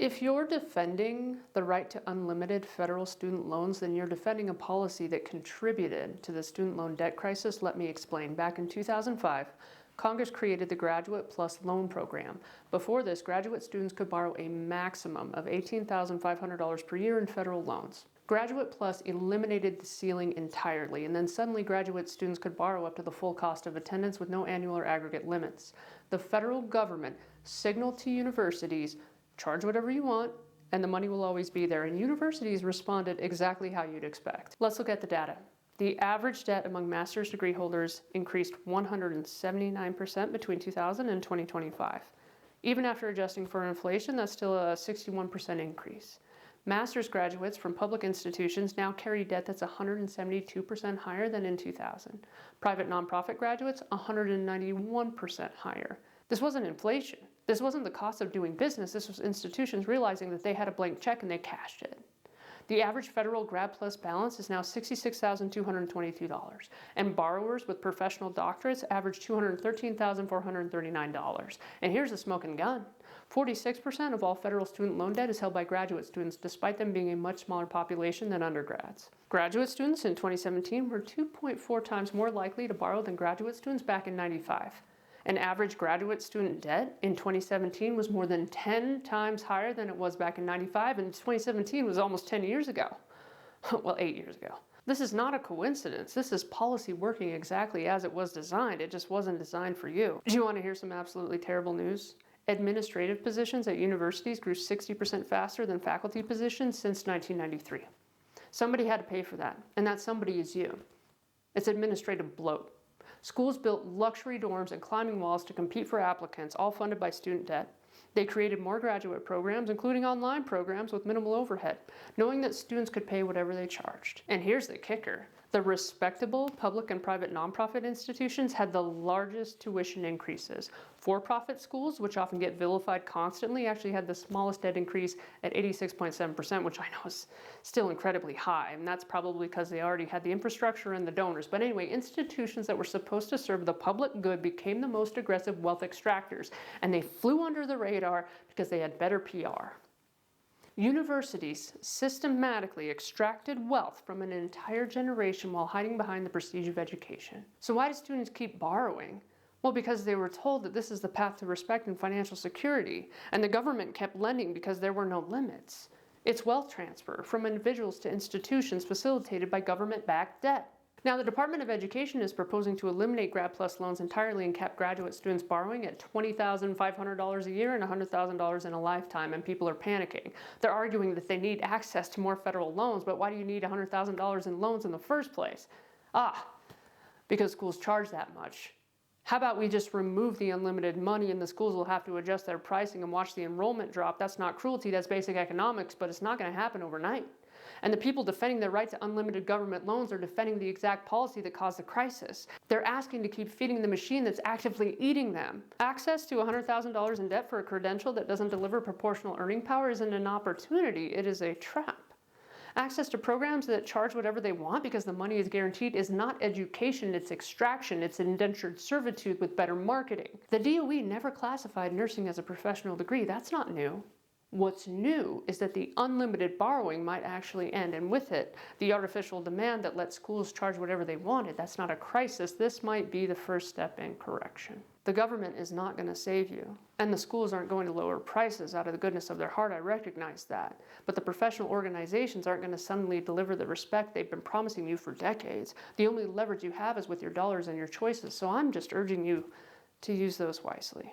If you're defending the right to unlimited federal student loans, then you're defending a policy that contributed to the student loan debt crisis. Let me explain. Back in 2005, Congress created the Graduate PLUS loan program. Before this, graduate students could borrow a maximum of $18,500 per year in federal loans. Graduate PLUS eliminated the ceiling entirely, and then suddenly graduate students could borrow up to the full cost of attendance with no annual or aggregate limits. The federal government signaled to universities, charge whatever you want, and the money will always be there. And universities responded exactly how you'd expect. Let's look at the data. The average debt among master's degree holders increased 179% between 2000 and 2025. Even after adjusting for inflation, that's still a 61% increase. Master's graduates from public institutions now carry debt that's 172% higher than in 2000. Private nonprofit graduates, 191% higher. This wasn't inflation. This wasn't the cost of doing business. This was institutions realizing that they had a blank check and they cashed it. The average federal Grad PLUS balance is now $66,222, and borrowers with professional doctorates average $213,439. And here's the smoking gun. 46% of all federal student loan debt is held by graduate students, despite them being a much smaller population than undergrads. Graduate students in 2017 were 2.4 times more likely to borrow than graduate students back in '95. And average graduate student debt in 2017 was more than 10 times higher than it was back in '95, and 2017 was almost 10 years ago. Well, 8 years ago. This is not a coincidence. This is policy working exactly as it was designed. It just wasn't designed for you. Do you want to hear some absolutely terrible news? Administrative positions at universities grew 60% faster than faculty positions since 1993. Somebody had to pay for that, and that somebody is you. It's administrative bloat. Schools built luxury dorms and climbing walls to compete for applicants, all funded by student debt. They created more graduate programs, including online programs with minimal overhead, knowing that students could pay whatever they charged. And here's the kicker. The respectable public and private nonprofit institutions had the largest tuition increases. For-profit schools, which often get vilified constantly, actually had the smallest debt increase at 86.7%, which I know is still incredibly high. And that's probably because they already had the infrastructure and the donors. But anyway, institutions that were supposed to serve the public good became the most aggressive wealth extractors. And they flew under the radar because they had better PR. Universities systematically extracted wealth from an entire generation while hiding behind the prestige of education. So why do students keep borrowing? Well, because they were told that this is the path to respect and financial security, and the government kept lending because there were no limits. It's wealth transfer from individuals to institutions facilitated by government-backed debt. Now, the Department of Education is proposing to eliminate Grad PLUS loans entirely and cap graduate students borrowing at $20,500 a year and $100,000 in a lifetime, and people are panicking. They're arguing that they need access to more federal loans, but why do you need $100,000 in loans in the first place? Because schools charge that much. How about we just remove the unlimited money and the schools will have to adjust their pricing and watch the enrollment drop? That's not cruelty, that's basic economics, but it's not going to happen overnight. And the people defending their right to unlimited government loans are defending the exact policy that caused the crisis. They're asking to keep feeding the machine that's actively eating them. Access to $100,000 in debt for a credential that doesn't deliver proportional earning power isn't an opportunity, it is a trap. Access to programs that charge whatever they want because the money is guaranteed is not education, it's extraction, it's indentured servitude with better marketing. The DOE never classified nursing as a professional degree, that's not new. What's new is that the unlimited borrowing might actually end, and with it, the artificial demand that lets schools charge whatever they wanted. That's not a crisis. This might be the first step in correction. The government is not going to save you, and the schools aren't going to lower prices out of the goodness of their heart. I recognize that. But the professional organizations aren't going to suddenly deliver the respect they've been promising you for decades. The only leverage you have is with your dollars and your choices, so I'm just urging you to use those wisely.